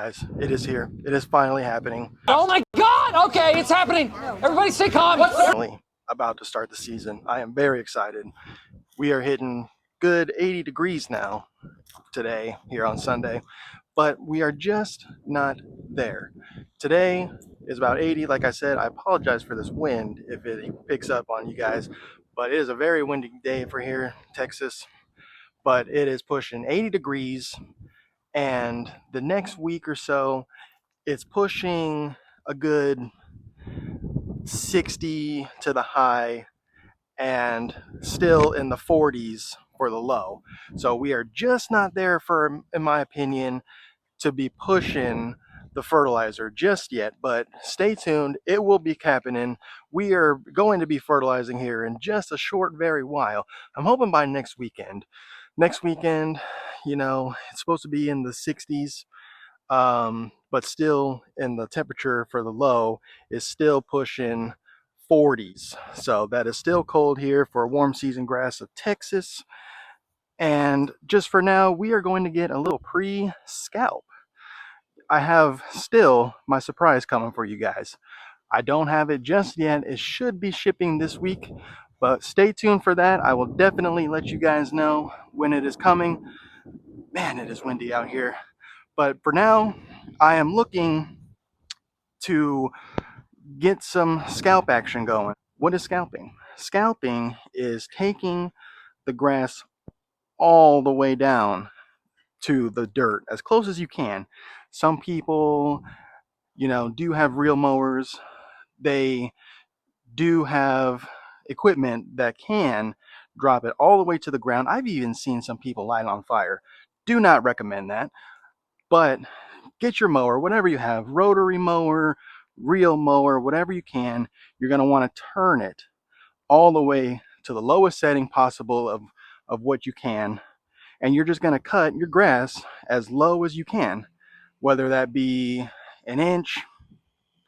guys. It is here. It is finally happening. Oh my God! Okay, it's happening. Everybody stay calm. What's Finally about to start the season. I am very excited. We are hitting good 80 degrees now today here on Sunday, but we are just not there. Today is about 80. Like I said, I apologize for this wind if it picks up on you guys, but it is a very windy day for here in Texas. But it is pushing 80 degrees, and the next week or so, it's pushing a good 60 to the high and still in the 40s for the low. So we are just not there for, in my opinion, to be pushing the fertilizer just yet, but stay tuned. It will be happening. We are going to be fertilizing here in just a short, very while. I'm hoping by next weekend. Next weekend, you know, it's supposed to be in the 60s, but still in the temperature for the low is still pushing 40s. So that is still cold here for warm season grass of Texas. And just for now, we are going to get a little pre-scalp. I have still my surprise coming for you guys. I don't have it just yet. It should be shipping this week, but stay tuned for that. I will definitely let you guys know when it is coming. Man, it is windy out here. But for now, I am looking to get some scalp action going. What is scalping? Scalping is taking the grass all the way down to the dirt as close as you can. Some people, you know, do have reel mowers. They do have equipment that can drop it all the way to the ground. I've even seen some people light it on fire. Do not recommend that. But get your mower, whatever you have, rotary mower, reel mower, whatever you can. You're going to want to turn it all the way to the lowest setting possible of what you can. And you're just going to cut your grass as low as you can, whether that be an inch,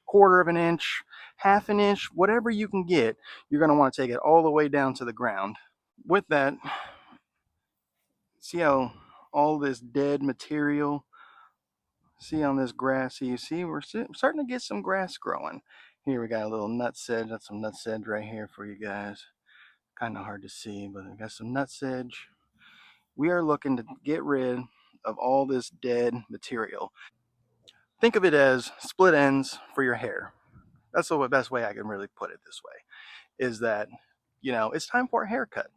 quarter of an inch, half an inch, whatever you can get. You're going to want to take it all the way down to the ground. With that, see how all this dead material, see on this grass, you see we're starting to get some grass growing. Here we got a little nutsedge. That's some nutsedge right here for you guys. Kind of hard to see, but I got some nutsedge. We are looking to get rid of all this dead material. Think of it as split ends for your hair. That's the best way I can really put it this way, is that, you know, it's time for a haircut.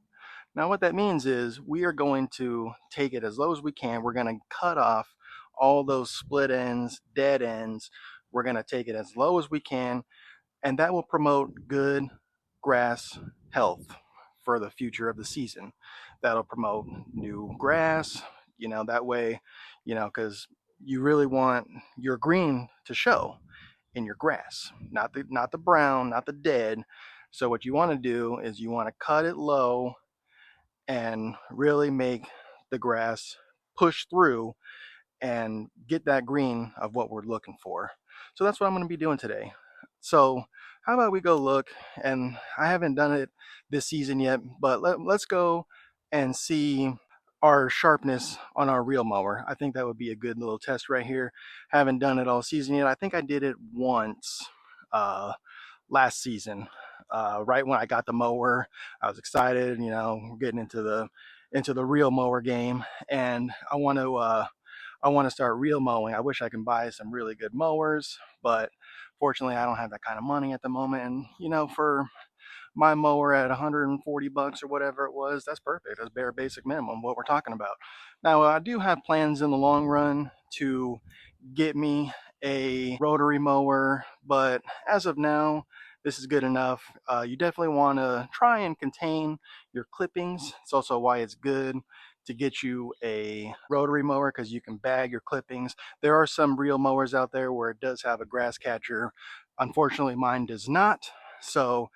Now what that means is we are going to take it as low as we can. We're going to cut off all those split ends, dead ends. We're going to take it as low as we can, and that will promote good grass health for the future of the season. That'll promote new grass, you know, that way, you know, because you really want your green to show in your grass, not the brown, not the dead. So what you want to do is you want to cut it low and really make the grass push through and get that green of what we're looking for. So that's what I'm going to be doing today. So how about we go look, and I haven't done it this season yet, but let's go and see our sharpness on our reel mower. I think that would be a good little test right here. Haven't done it all season yet. I think I did it once last season. Right when I got the mower, I was excited, you know, getting into the reel mower game, and I want to start reel mowing. I wish I can buy some really good mowers, but fortunately I don't have that kind of money at the moment. And you know, for my mower at 140 bucks or whatever it was, that's perfect. That's bare basic minimum what we're talking about. Now I do have plans in the long run to get me a rotary mower, but as of now, this is good enough. You definitely want to try and contain your clippings. It's also why it's good to get you a rotary mower, because you can bag your clippings. There are some reel mowers out there where it does have a grass catcher. Unfortunately, mine does not. So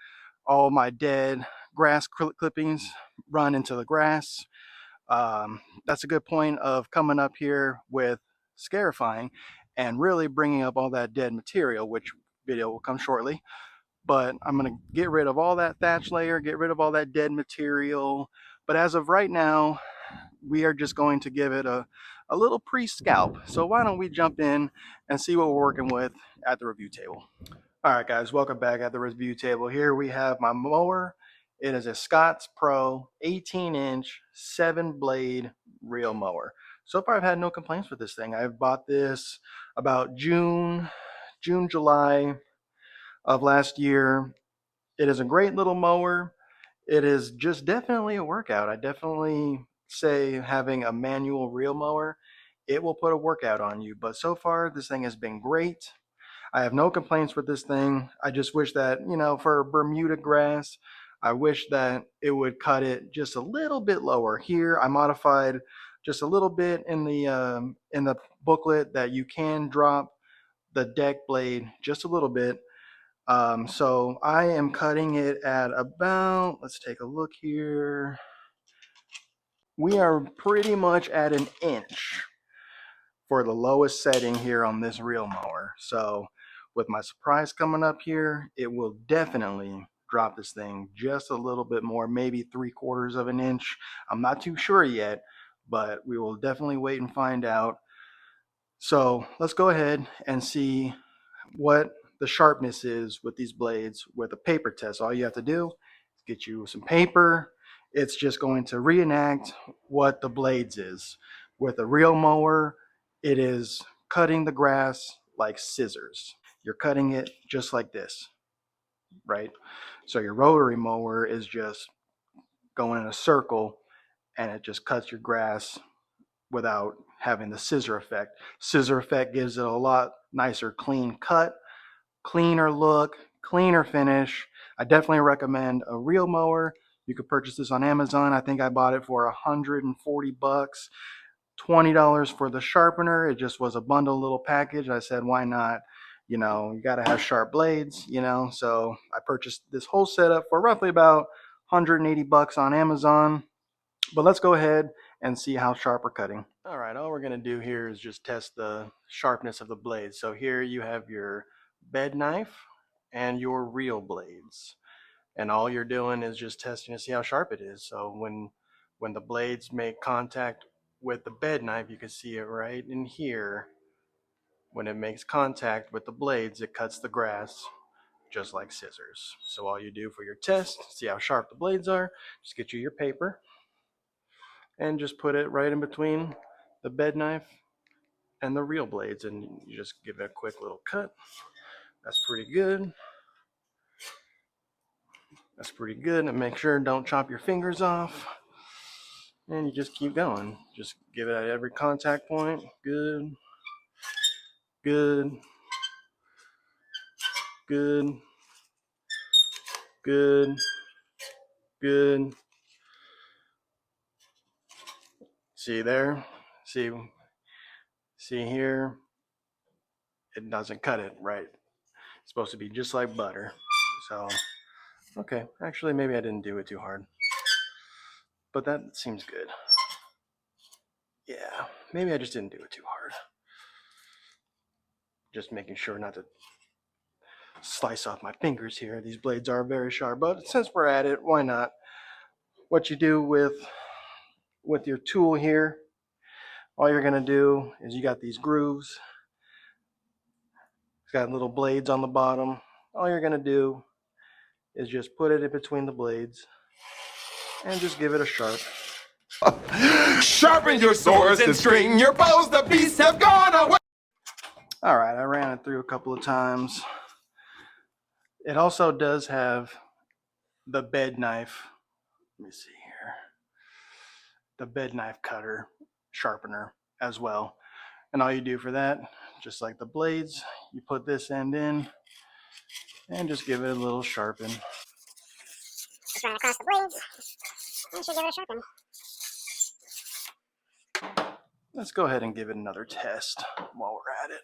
all my dead grass clippings run into the grass. That's a good point of coming up here with scarifying and really bringing up all that dead material, which video will come shortly. But I'm going to get rid of all that thatch layer, get rid of all that dead material. But as of right now, we are just going to give it a a little pre-scalp. So why don't we jump in and see what we're working with at the review table. All right, guys, welcome back at the review table. Here we have my mower. It is a Scott's Pro 18-inch 7-blade reel mower. So far, I've had no complaints with this thing. I've bought this about June, July of last year. It is a great little mower. It is just definitely a workout. I definitely say having a manual reel mower, it will put a workout on you. But so far, this thing has been great. I have no complaints with this thing. I just wish that, for Bermuda grass, I wish that it would cut it just a little bit lower. Here, I modified just a little bit in the booklet that you can drop the deck blade just a little bit. So I am cutting it at about, let's take a look here. We are pretty much at an inch for the lowest setting here on this reel mower. So with my surprise coming up here, it will definitely drop this thing just a little bit more, maybe 3/4 of an inch. I'm not too sure yet, but we will definitely wait and find out. So let's go ahead and see what the sharpness is with these blades with a paper test. All you have to do is get you some paper. It's just going to reenact what the blades is. With a reel mower, it is cutting the grass like scissors. You're cutting it just like this, right? So your rotary mower is just going in a circle and it just cuts your grass without having the scissor effect. Scissor effect gives it a lot nicer clean cut, cleaner look, cleaner finish. I definitely recommend a reel mower. You could purchase this on Amazon. I think I bought it for $140, $20 for the sharpener. It just was a bundle little package. I said, why not? You got to have sharp blades, so I purchased this whole setup for roughly about $180 on Amazon. But let's go ahead and see how sharp we're cutting. All right, all we're going to do here is just test the sharpness of the blades. So here you have your bed knife and your reel blades. And all you're doing is just testing to see how sharp it is. So when the blades make contact with the bed knife, you can see it right in here. When it makes contact with the blades, it cuts the grass just like scissors. So all you do for your test, see how sharp the blades are, just get you your paper and just put it right in between the bed knife and the reel blades, and you just give it a quick little cut. That's pretty good. That's pretty good. And make sure don't chop your fingers off. And you just keep going. Just give it at every contact point. Good. Good. Good. Good. Good. See there? See here? It doesn't cut it right. It's supposed to be just like butter. So, okay. Actually, maybe I didn't do it too hard. But that seems good. Yeah, maybe I just didn't do it too hard. Just making sure not to slice off my fingers here. These blades are very sharp, but since we're at it, why not? What you do with your tool here, all you're gonna do is you got these grooves. It's got little blades on the bottom. All you're gonna do is just put it in between the blades and just give it a sharp. Sharpen your swords and string your bows, the beasts have gone away. All right, I ran it through a couple of times. It also does have the bed knife. Let me see here. The bed knife cutter, sharpener as well. And all you do for that, just like the blades, you put this end in and just give it a little sharpen. Just run across the blades and should give it a sharpen. Let's go ahead and give it another test while we're at it.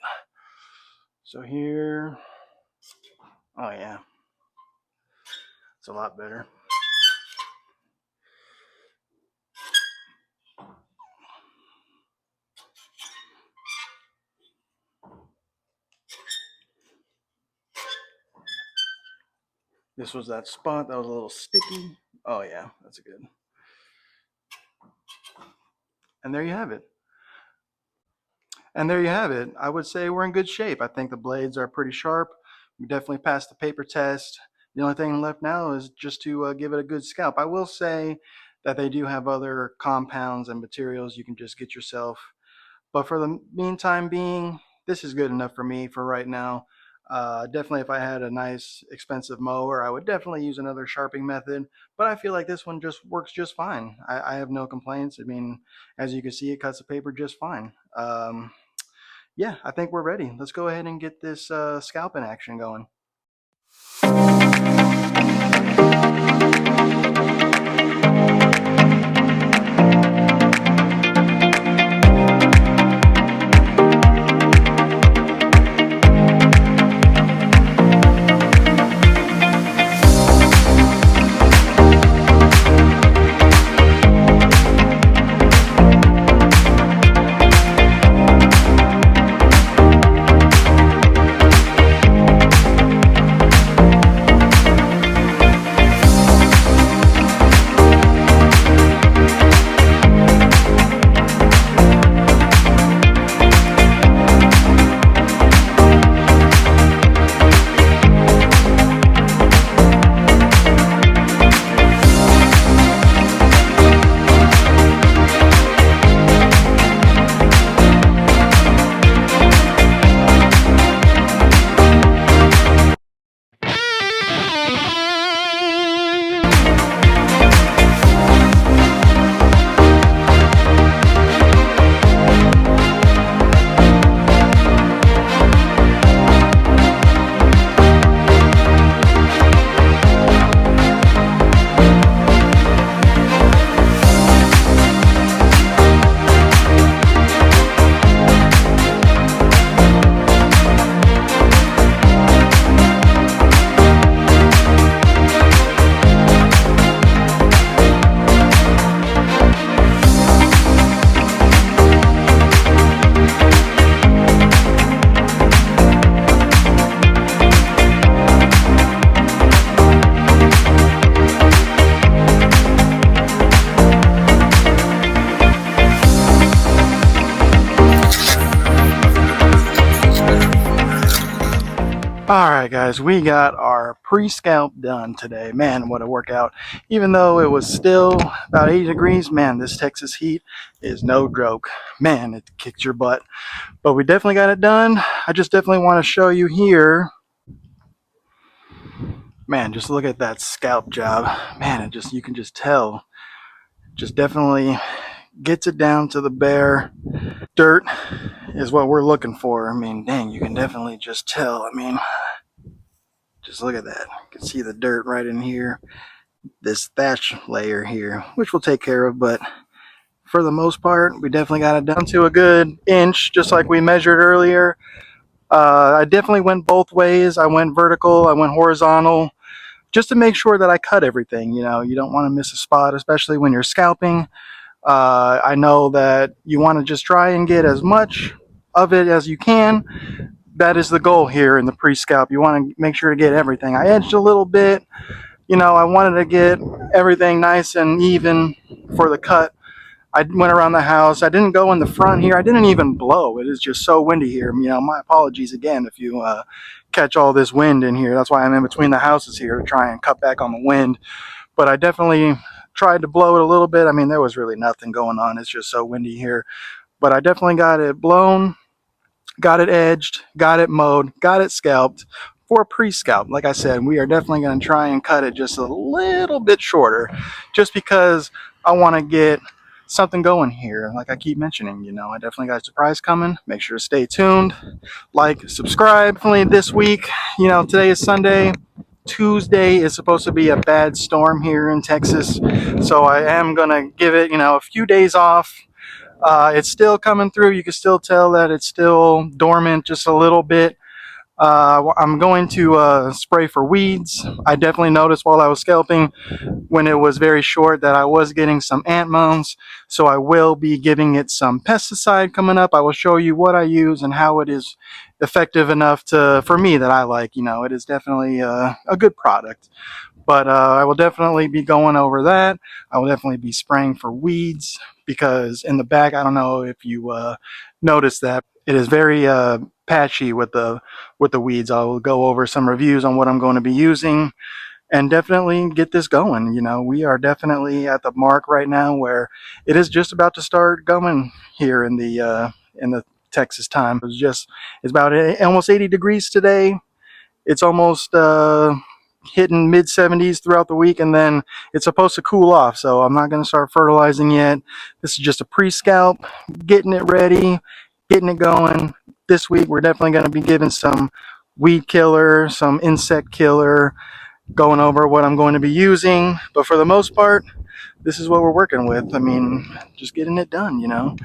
So here, oh yeah, it's a lot better. This was that spot that was a little sticky. Oh yeah, that's good. And there you have it. And there you have it. I would say we're in good shape. I think the blades are pretty sharp. We definitely passed the paper test. The only thing left now is just to give it a good scalp. I will say that they do have other compounds and materials you can just get yourself. But for the meantime being, this is good enough for me for right now. Definitely if I had a nice expensive mower, I would definitely use another sharpening method, but I feel like this one just works just fine. I have no complaints. I mean, as you can see, it cuts the paper just fine. Yeah, I think we're ready. Let's go ahead and get this scalping action going. Alright guys, we got our pre-scalp done today. Man, what a workout. Even though it was still about 80 degrees, man, this Texas heat is no joke. Man, it kicks your butt. But we definitely got it done. I just definitely want to show you here. Man, just look at that scalp job. Man, you can just tell. Just definitely gets it down to the bare dirt is what we're looking for. I mean, dang, you can definitely just tell. I mean, just look at that. You can see the dirt right in here. This thatch layer here, which we'll take care of, but for the most part, we definitely got it down to a good inch, just like we measured earlier. I definitely went both ways. I went vertical, I went horizontal, just to make sure that I cut everything. You know, you don't want to miss a spot, especially when you're scalping. I know that you want to just try and get as much of it as you can. That is the goal here in the pre-scalp. You want to make sure to get everything. I edged a little bit. You know, I wanted to get everything nice and even for the cut. I went around the house. I didn't go in the front here. I didn't even blow. It is just so windy here. You know, my apologies again if you catch all this wind in here. That's why I'm in between the houses here to try and cut back on the wind. But I definitely tried to blow it a little bit. I mean, there was really nothing going on. It's just so windy here. But I definitely got it blown, got it edged, got it mowed, got it scalped for pre-scalp. Like I said, we are definitely going to try and cut it just a little bit shorter just because I want to get something going here. Like I keep mentioning, you know, I definitely got a surprise coming. Make sure to stay tuned, like, subscribe. Definitely this week, you know, today is Sunday. Tuesday is supposed to be a bad storm here in Texas, so I am gonna give it, you know, a few days off. It's still coming through. You can still tell that it's still dormant just a little bit. I'm going to spray for weeds. I definitely noticed while I was scalping when it was very short that I was getting some ant mounds, so I will be giving it some pesticide coming up. I will show you what I use and how it is effective enough for me that I like. You know, it is definitely a good product. But I will definitely be going over that. I will definitely be spraying for weeds because in the back, I don't know if you noticed that it is very patchy with the weeds. I'll go over some reviews on what I'm going to be using and definitely get this going. You know, we are definitely at the mark right now where it is just about to start going here in the Texas time. It's about almost 80 degrees today. It's almost hitting mid 70s throughout the week, and then it's supposed to cool off, so I'm not going to start fertilizing yet. This is just a pre-scalp, getting it ready, getting it going. This week we're definitely going to be giving some weed killer, some insect killer, going over what I'm going to be using, but for the most part this is what we're working with. I mean, just getting it done, you know.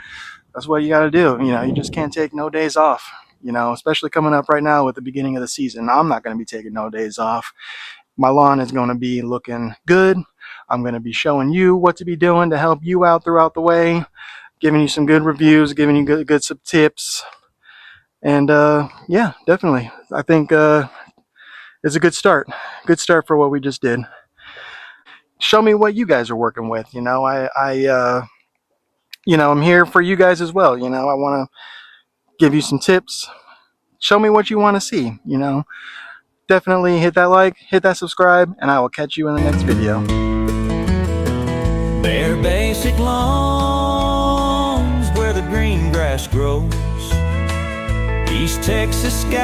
That's what you got to do. You know, you just can't take no days off, you know, especially coming up right now with the beginning of the season. I'm not going to be taking no days off. My lawn is going to be looking good. I'm going to be showing you what to be doing to help you out throughout the way, giving you some good reviews, giving you good some tips. And yeah, definitely. I think it's a good start. Good start for what we just did. Show me what you guys are working with. You know, you know, I'm here for you guys as well. You know, I want to give you some tips. Show me what you want to see, you know. Definitely hit that like, hit that subscribe, and I will catch you in the next video. They're basic lawns where the green grass grows, East Texas skies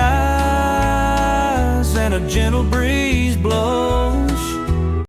and a gentle breeze blows.